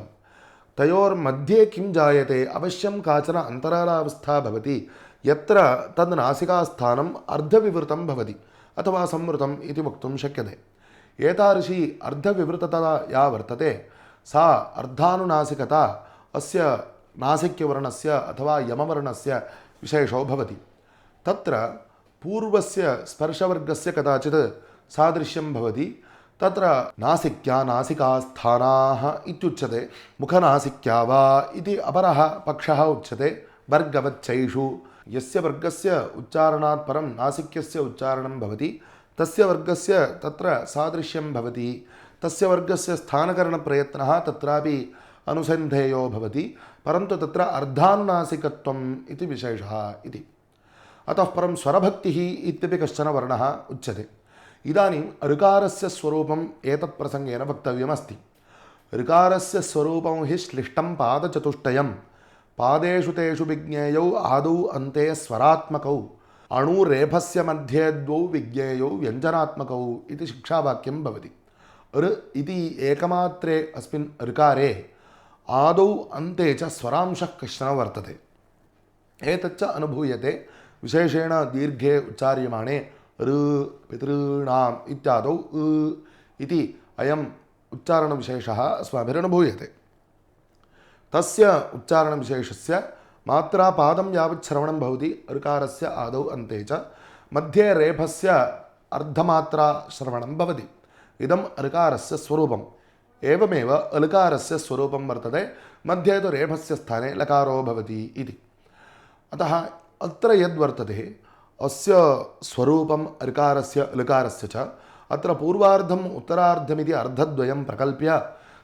तयोर्मध्ये किं जायते, अवश्यं काचन अन्तरालावस्था भवति यत्र तद् नासिकास्थानम् अर्धविवृतं भवति अथवा संवृतम् इति वक्तुं शक्यते। एतादृशी अर्धविवृतता या वर्तते सा अर्धानुनासिकता अस्य नासिक्यवर्णस्य अथवा यमवर्णस्य विशेषो भवति। तत्र पूर्वस्य स्पर्शवर्गस्य कदाचित् सादृश्यं भवति। तत्र नासिक्या नासिकास्थानाः इत्युच्यते। मुखनासिक्या वा इति अपरः पक्षः उच्यते। वर्गवच्चैषु यस्य वर्गस्य उच्चारणात् परं नासिक्यस्य उच्चारणं भवति तस्य वर्गस्य तत्र सादृश्यं भवति तस्य वर्गस्य स्थानकरणप्रयत्नः तत्रापि अनुसन्धेयो भवति परन्तु तत्र अर्धानुनासिकत्वम् इति विशेषः इति अतः परं स्वरभक्तिः इत्यपि कश्चन वर्णः उच्यते इदानीम् ऋकारस्य स्वरूपम् एतत् प्रसङ्गेन वक्तव्यमस्ति ऋकारस्य स्वरूपं हि श्लिष्टं पादचतुष्टयं पादेषु तेषु विज्ञेयौ आदौ अन्ते स्वरात्मकौ अणुरेफस्य मध्ये द्वौ विज्ञेयौ व्यञ्जनात्मकौ इति शिक्षावाक्यं भवति ऋ इति एकमात्रे अस्मिन् ऋकारे आदौ अन्ते च स्वरांशः कश्चन वर्तते एतच्च अनुभूयते विशेषेण दीर्घे उच्चार्यमाणे ऋ पितॄणाम् इत्यादौ इति अयम् उच्चारणविशेषः अस्माभिरनुभूयते तस्य उच्चारणविशेषस्य मात्रापादं यावत् श्रवणं भवति ऋकारस्य आदौ अन्ते च मध्ये रेफस्य अर्धमात्रा श्रवणं भवति इदं ऋकारस्य स्वरूपम् एवमेव अलकारस्य स्वरूपं वर्तते मध्ये तु रेफस्य स्थाने लकारो भवति इति अतः अत्र यद्वर्तते अस्य स्वरूपं ऋकारस्य लकारस्य च अत्र पूर्वार्धम् उत्तरार्धमिति अर्धद्वयं प्रकल्प्य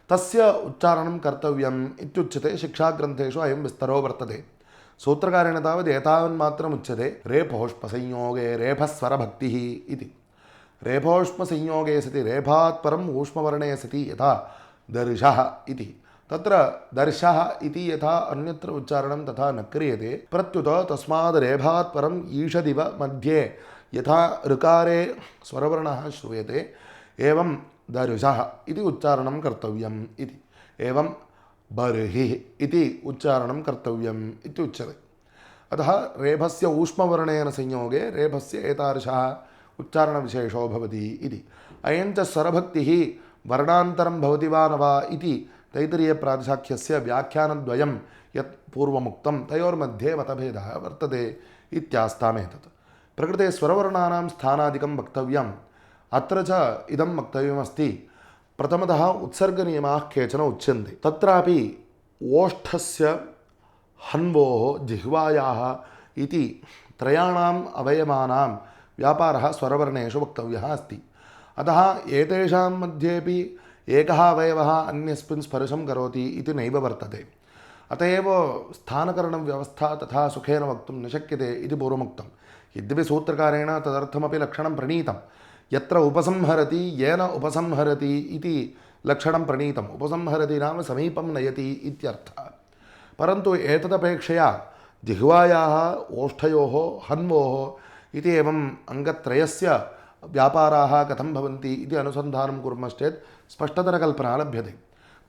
तस्य उच्चारणं कर्तव्यम् इत्युच्यते शिक्षाग्रन्थेषु अयं विस्तरो वर्तते सूत्रकारेण तावत् एतावन्मात्रम् उच्यते रेफोष्पसंयोगे रेफस्वरभक्तिः इति रेफोष्पसंयोगे सति रेफात् परम् ऊष्मवर्णे सति यथा दर्शः इति तत्र दर्शः इति यथा अन्यत्र उच्चारणं तथा न क्रियते प्रत्युत तस्माद् रेफात् परम् ईषदिव मध्ये यथा ऋकारे स्वरवर्णः श्रूयते एवं दर्शः इति उच्चारणं कर्तव्यम् इति एवं बर्हिः इति उच्चारणं कर्तव्यम् इति उच्यते अतः रेफस्य ऊष्मवर्णेन संयोगे रेफस्य एतादृशः उच्चारणविशेषो भवति इति अयञ्च स्वरभक्तिः वर्णान्तरं भवति वा न वा इति तैत्तिरीयप्रातिशाख्यस्य व्याख्यानद्वयं यत् पूर्वमुक्तं तयोर्मध्ये मतभेदः वर्तते इत्यास्तामेतत् प्रकृते स्वरवर्णानां स्थानादिकं वक्तव्यम् अत्र च इदं वक्तव्यमस्ति प्रथमतः उत्सर्गनियमाः केचन उच्यन्ते तत्रापि ओष्ठस्य हन्वोः जिह्वायाः इति त्रयाणाम् अवयवानां व्यापारः स्वरवर्णेषु वक्तव्यः अस्ति अतः एतेषां मध्येपि एकः अवयवः अन्यस्मिन् स्पर्शं करोति इति नैव वर्तते अत एव स्थानकरणव्यवस्था तथा सुखेन वक्तुं न शक्यते इति पूर्वमुक्तं यद्यपि सूत्रकारेण तदर्थमपि लक्षणं प्रणीतं यत्र उपसंहरति येन उपसंहरति इति लक्षणं प्रणीतम् उपसंहरति नाम समीपं नयति इत्यर्थः परन्तु एतदपेक्षया जिह्वायाः ओष्ठयोः हन्वोः इति एवम् अङ्गत्रयस्य व्यापाराः कथं भवन्ति इति अनुसन्धानं कुर्मश्चेत् स्पष्टतरकल्पना लभ्यते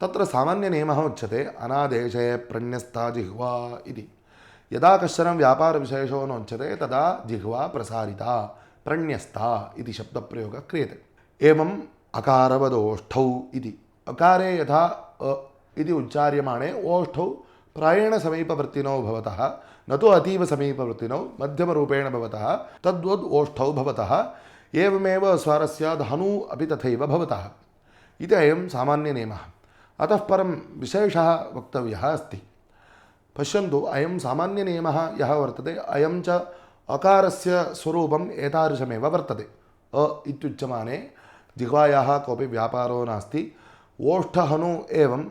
तत्र सामान्यनियमः उच्यते अनादेशे प्रण्यस्ता जिह्वा इति यदा कश्चन व्यापारविशेषो नोच्यते तदा जिह्वा प्रसारिता प्रण्यस्ता इति शब्दप्रयोगः क्रियते एवम् अकारवदोष्ठौ इति अकारे यथा इति उच्चार्यमाणे ओष्ठौ प्रायेण समीपवर्तिनौ भवतः न तु अतीव समीपवर्तिनौ मध्यमरूपेण भवतः तद्वद् ओष्ठौ भवतः एवमेव स्वरस्याद् हनु अपि तथैव भवतः इति अयं सामान्यनियमः अतः परं विशेषः वक्तव्यः अस्ति पश्यन्तु अयं सामान्यनियमः यः वर्तते अयं च अकारस्य स्वरूपम् एतादृशमेव वर्तते अ इत्युच्यमाने जिह्वायाः कोऽपि व्यापारो नास्ति ओष्ठहनु एवं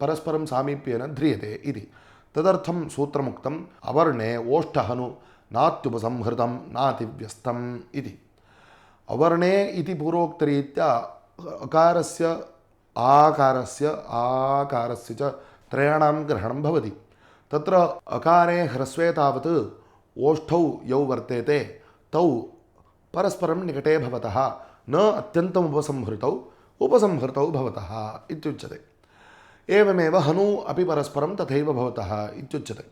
परस्परं सामीप्येन ध्रियते इति तदर्थं सूत्रमुक्तम् अवर्णे ओष्ठहनु नात्युपसंहृतं नातिव्यस्तम् इति अवर्णे इति पूर्वोक्तरीत्या अकारस्य आकारस्य च त्रयाणां ग्रहणं भवति तत्र अकारे ह्रस्वे तावत् ओष्ठौ यौ वर्तेते तौ परस्परं निकटे भवतः न अत्यन्तम् उपसंहृतौ भवतः इत्युच्यते एवमेव हनु अपि परस्परं तथैव भवतः इत्युच्यते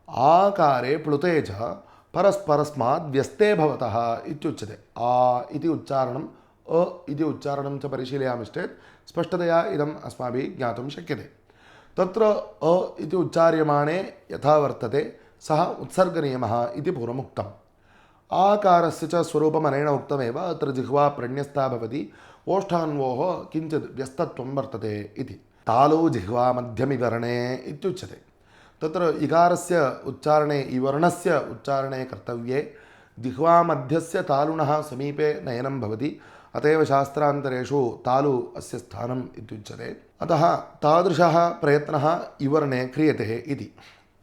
आकारे प्लुते च परस्परस्माद् व्यस्ते भवतः इत्युच्यते आ इति उच्चारणम् अ इति उच्चारणं च परिशीलयामश्चेत् स्पष्टतया इदम् अस्माभिः ज्ञातुं शक्यते तत्र अ इति उच्चार्यमाणे यथा वर्तते सः उत्सर्गनियमः इति पूर्वमुक्तम् आकारस्य च स्वरूपमनेन उक्तमेव अत्र जिह्वा प्रण्यस्ता भवति ओष्ठान्वोः किञ्चित् व्यस्तत्वं वर्तते इति तालौ जिह्वा मध्यमिवर्णे इत्युच्यते तत्र इकारस्य उच्चारणे इवर्णस्य उच्चारणे कर्तव्ये जिह्वामध्यस्य तालुनः समीपे नयनं भवति। अत एव शास्त्रान्तरेषु तालु अस्य स्थानम् इत्युच्यते। अतः तादृशः प्रयत्नः इवर्णे क्रियते इति।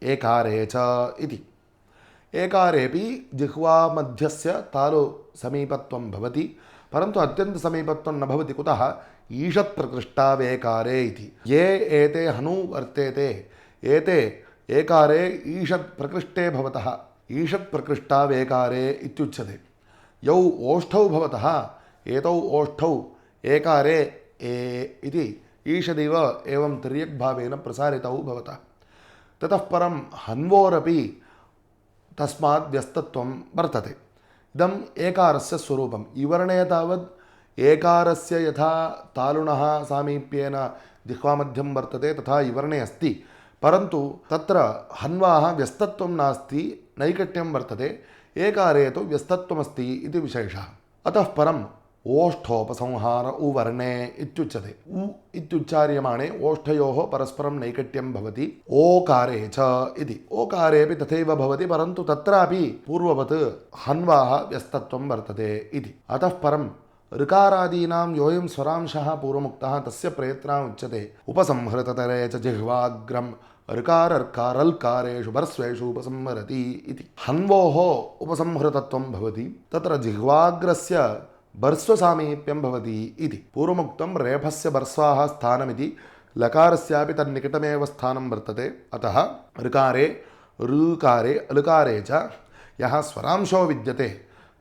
एकारे च इति। एकारेपि जिह्वामध्यस्य तालु समीपत्वं भवति, परन्तु अत्यन्तसमीपत्वं न भवति। कुतः? ईषत्प्रकृष्टावेकारे इति। ये एते हनु वर्तेते एते एकारे ईषत्प्रकृष्टे भवतः ईषत्प्रकृष्टावेकारे इत्युच्यते। यौ ओष्ठौ भवतः एतौ ओष्ठौ एकारे ए इति ईषदिव एवं तिर्यग्भावेन प्रसारितौ भवतः। ततः परं हन्वोरपि तस्मात् व्यस्तत्वं वर्तते। इदम् एकारस्य स्वरूपम्। इवर्णे तावत् एकारस्य यथा तालुनः सामीप्येन जिह्वामध्यं वर्तते तथा इवर्णे अस्ति, परन्तु तत्र हन्वाः व्यस्तत्वं नास्ति, नैकट्यं वर्तते। एकारे तु व्यस्तत्वमस्ति इति विशेषः। अतः परम् ओष्ठोपसंहार उवर्णे इत्युच्यते। उ इत्युच्चार्यमाणे ओष्ठयोः परस्परं नैकट्यं भवति। ओकारे च इति। ओकारेपि तथैव भवति, परन्तु तत्रापि पूर्ववत् हन्वाः व्यस्तत्वं वर्तते इति। अतः परं ऋकारादीनां योऽयं स्वरांशः पूर्वमुक्तः तस्य प्रयत्नः उच्यते। उपसंहृततरे च जिह्वाग्रं ऋकारर्कारल्कारेषु भर्स्वेषु उपसंहरति इति। हन्वोः उपसंहृतत्वं भवति, तत्र जिह्वाग्रस्य भर्स्वसामीप्यं भवति इति। पूर्वमुक्तं रेफस्य भर्स्वाः स्थानमिति। लकारस्यापि तन्निकटमेव स्थानं वर्तते। अतः ऋकारे ऋकारे अलकारे च यः स्वरांशो विद्यते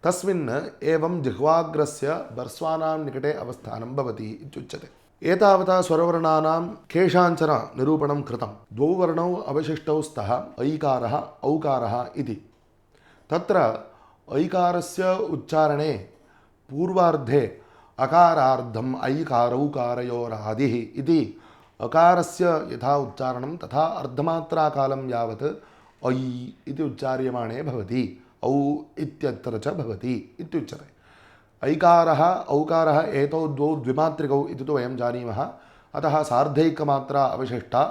तस्मिन् एवं जिह्वाग्रस्य भर्स्वानां निकटे अवस्थानं भवति इत्युच्यते। एतावता स्वरवर्णानां केषाञ्चन निरूपणं कृतं। द्वौ वर्णौ अवशिष्टौ स्तः ऐकारः औकारः इति। तत्र ऐकारस्य उच्चारणे पूर्वार्धे अकारार्धम् ऐकारौकारयोरादिः इति अकारस्य यथा उच्चारणं तथा अर्धमात्राकालं यावत् ऐ इति उच्चार्यमाणे भवति। औ इत्यत्र च भवति इत्युच्यते। ऐकारः औकारः एतौ द्वौ द्विमात्रिकौ इति तु वयं जानीमः। अतः सार्धैकमात्रा अवशिष्टा।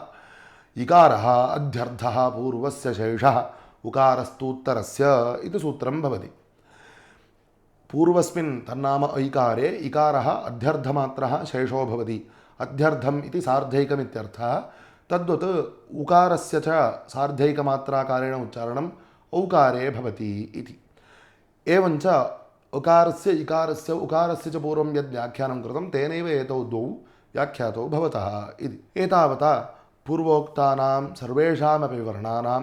इकारः अध्यर्थः पूर्वस्य शेषः उकारस्तूत्तरस्य इति सूत्रं भवति। पूर्वस्मिन् तन्नाम ऐकारे इकारः अध्यर्धमात्रः शेषो भवति। अध्यर्धम् इति सार्धैकमित्यर्थः। तद्वत् उकारस्य च सार्धैकमात्राकारेण उच्चारणम् औकारे भवति इति। एवञ्च उकारस्य इकारस्य उकारस्य च पूर्वं यद् व्याख्यानं कृतं तेनैव एतौ द्वौ व्याख्यातौ भवतः इति। एतावता पूर्वोक्तानां सर्वेषामपि वर्णानां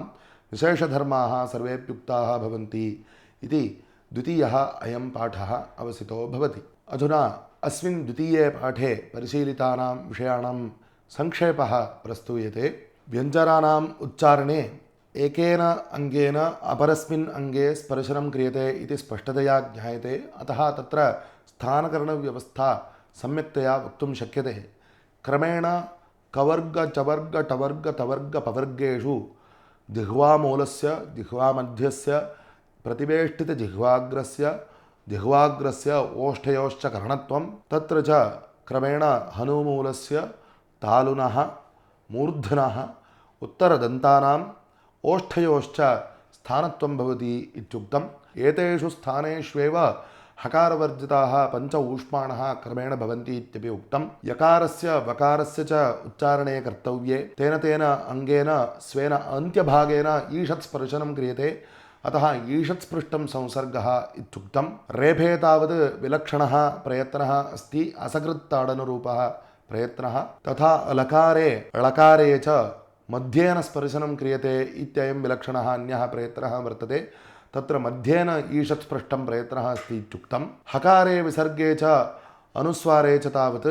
विशेषधर्माः सर्वेप्युक्ताः भवन्ति इति द्वितीयः अयं पाठः अवसितो भवति। अधुना अस्मिन् द्वितीये पाठे परिशीलितानां विषयाणां संक्षेपः प्रस्तूयते। व्यञ्जनानाम् उच्चारणे एकेन अङ्गेन अपरस्मिन् अङ्गे स्पर्शनं क्रियते इति स्पष्टतया ज्ञायते। अतः तत्र स्थानकरणव्यवस्था सम्यक्तया वक्तुं शक्यते। क्रमेण कवर्ग चवर्ग टवर्ग तवर्ग पवर्गेषु जिह्वामूलस्य जिह्वामध्यस्य प्रतिवेष्टितजिह्वाग्रस्य जिह्वाग्रस्य ओष्ठयोश्च करणत्वं। तत्र च क्रमेण हनुमूलस्य तालुनः मूर्धनः उत्तरदन्तानाम् ओष्ठयोश्च स्थानत्वं भवति इत्युक्तम्। एतेषु स्थानेष्वेव हकारवर्जिताः पञ्च ऊष्माणः क्रमेण भवन्ति इत्यपि उक्तम्। यकारस्य वकारस्य च उच्चारणे कर्तव्ये तेन तेन अङ्गेन स्वेन अन्त्यभागेन ईषत्स्पर्शनं क्रियते। अतः ईषत्स्पृष्टं संसर्गः इत्युक्तं। रेफे तावत् विलक्षणः प्रयत्नः अस्ति, असकृत्ताडनरूपः प्रयत्नः। तथा लकारे ळकारे च मध्येन स्पर्शनं क्रियते इत्ययं विलक्षणः अन्यः प्रयत्नः वर्तते। तत्र मध्येन ईषत्स्पृष्टं प्रयत्नः अस्ति इत्युक्तं। हकारे विसर्गे च अनुस्वारे च तावत्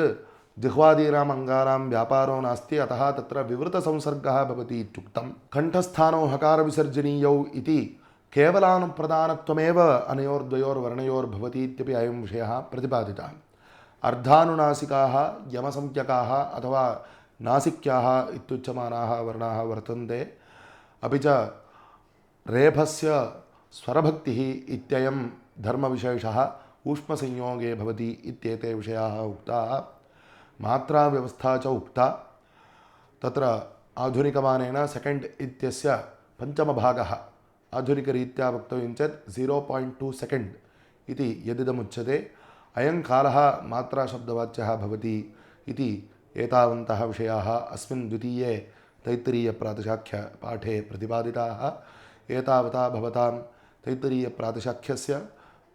जिह्वादीनाम् अङ्गानां व्यापारो नास्ति, अतः तत्र विवृतसंसर्गः भवति इत्युक्तं। कण्ठस्थानौ हकारविसर्जनीयौ इति केवलानुप्रदानत्वमेव अनयोर्द्वयोर्वर्णयोर्भवति इत्यपि अयं विषयः प्रतिपादितः। अर्धानुनासिकाः यमसंज्ञकाः अथवा नासिक्याः इत्युच्यमानाः वर्णाः वर्तन्ते। अपि च रेफस्य स्वरभक्तिः इत्ययं धर्मविशेषः ऊष्मसंयोगे भवति इत्येते विषयाः उक्ताः। मात्राव्यवस्था च उक्ता। तत्र आधुनिकमानेन सेकेण्ड् इत्यस्य पञ्चमभागः आधुनिकरीत्या वक्तव्यं चेत् 0.2 सेकेण्ड् इति यदिदमुच्यते अयं कालः मात्राशब्दवाच्यः भवति इति एतावन्तः विषयाः अस्मिन् द्वितीये तैत्तिरीयप्रातिशाख्यपाठे प्रतिपादिताः। एतावता भवतां तैत्तिरीयप्रातिशाख्यस्य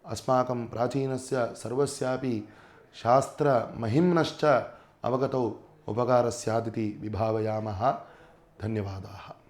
अस्माकं प्राचीनस्य सर्वस्यापि शास्त्रमहिम्नश्च अवगतौ उपकारः स्यादिति विभावयामः। धन्यवादाः।